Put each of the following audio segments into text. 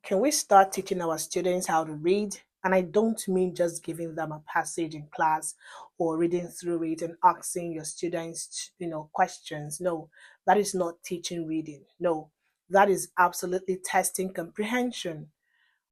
Can we start teaching our students how to read? And I don't mean just giving them a passage in class or reading through it and asking your students, questions. No, that is not teaching reading. No, that is absolutely testing comprehension.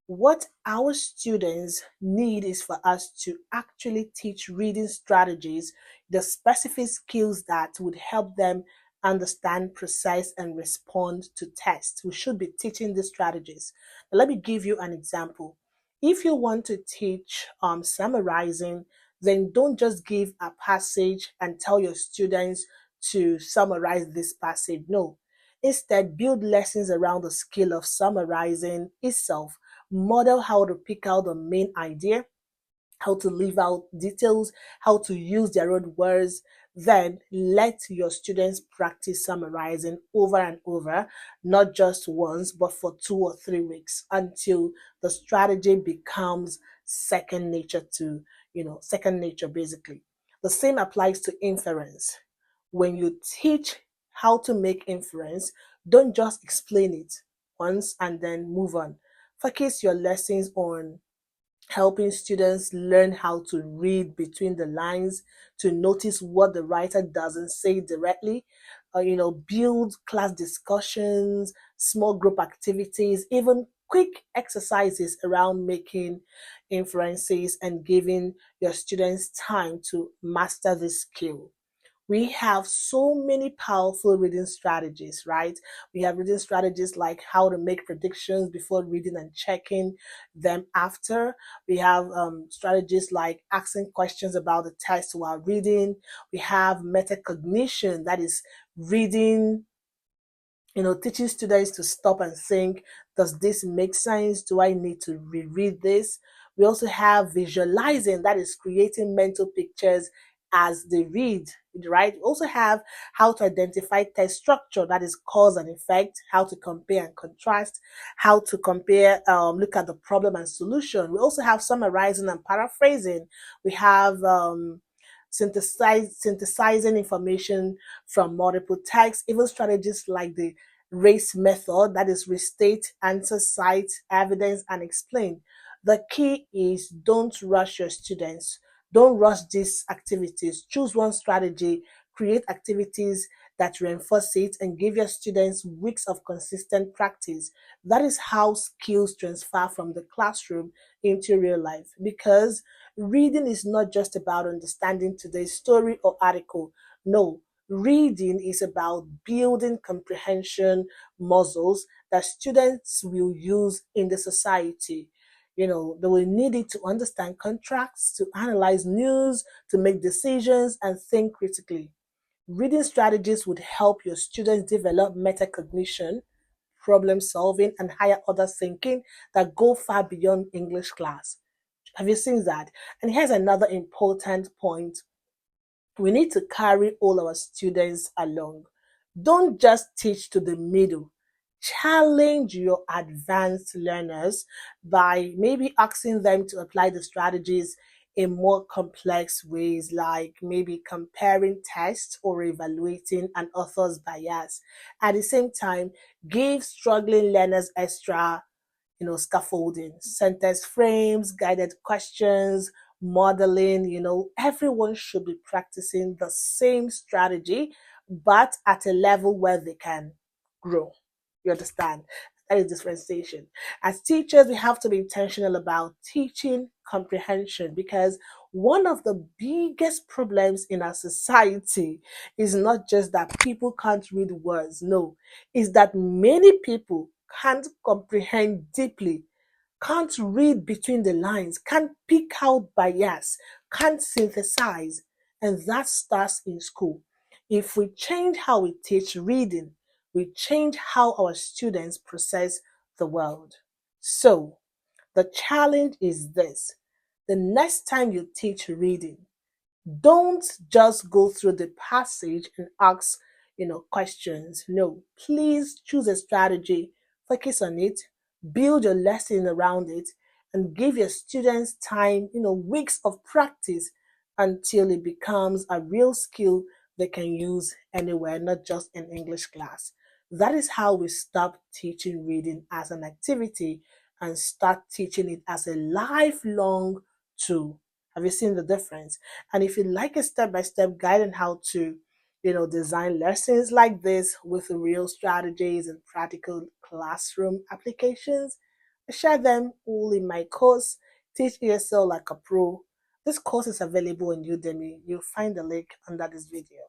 What our students need is for us to actually teach reading strategies, the specific skills that would help them understand, process, and respond to tests. We should be teaching these strategies. Now, let me give you an example. If you want to teach summarizing, then don't just give a passage and tell your students to summarize this passage. No. Instead, build lessons around the skill of summarizing itself. Model how to pick out the main idea, how to leave out details, how to use their own words. Then let your students practice summarizing over and over, not just once, but for 2 or 3 weeks until the strategy becomes second nature second nature basically. The same applies to inference. When you teach how to make inference, don't just explain it once and then move on. Focus your lessons on helping students learn how to read between the lines, to notice what the writer doesn't say directly, build class discussions, small group activities, even quick exercises around making inferences and giving your students time to master this skill. We have so many powerful reading strategies, right? We have reading strategies like how to make predictions before reading and checking them after. We have strategies like asking questions about the text while reading. We have metacognition, that is reading, teaching students to stop and think, does this make sense? Do I need to reread this? We also have visualizing, that is creating mental pictures as they read, right? We also have how to identify text structure, that is cause and effect, how to compare and contrast, how to compare, look at the problem and solution. We also have summarizing and paraphrasing. We have synthesizing information from multiple texts, even strategies like the RACE method, that is restate, answer, cite, evidence, and explain. The key is don't rush your students. Don't rush these activities. Choose one strategy, create activities that reinforce it, and give your students weeks of consistent practice. That is how skills transfer from the classroom into real life. Because reading is not just about understanding today's story or article. No, reading is about building comprehension muscles that students will use in the society. They will need it to understand contracts, to analyze news, to make decisions, and think critically. Reading strategies would help your students develop metacognition, problem solving, and higher order thinking that go far beyond English class. Have you seen that? And here's another important point. We need to carry all our students along. Don't just teach to the middle. Challenge your advanced learners by maybe asking them to apply the strategies in more complex ways, like maybe comparing tests or evaluating an author's bias. At the same time, give struggling learners extra scaffolding, sentence frames, guided questions, modeling. Everyone should be practicing the same strategy, but at a level where they can grow. You understand? That is differentiation. As teachers, we have to be intentional about teaching comprehension, because one of the biggest problems in our society is not just that people can't read words. No, is that many people can't comprehend deeply, can't read between the lines, can't pick out bias, can't synthesize. And that starts in school. If we change how we teach reading, we change how our students process the world. So, the challenge is this: the next time you teach reading, don't just go through the passage and ask, questions. No, please choose a strategy, focus on it, build your lesson around it, and give your students time, weeks of practice until it becomes a real skill they can use anywhere, not just in English class. That is how we stop teaching reading as an activity and start teaching it as a lifelong tool. Have you seen the difference? And if you like a step-by-step guide on how to, design lessons like this with real strategies and practical classroom applications, I share them all in my course, Teach ESL Like a Pro. This course is available in Udemy. You'll find the link under this video.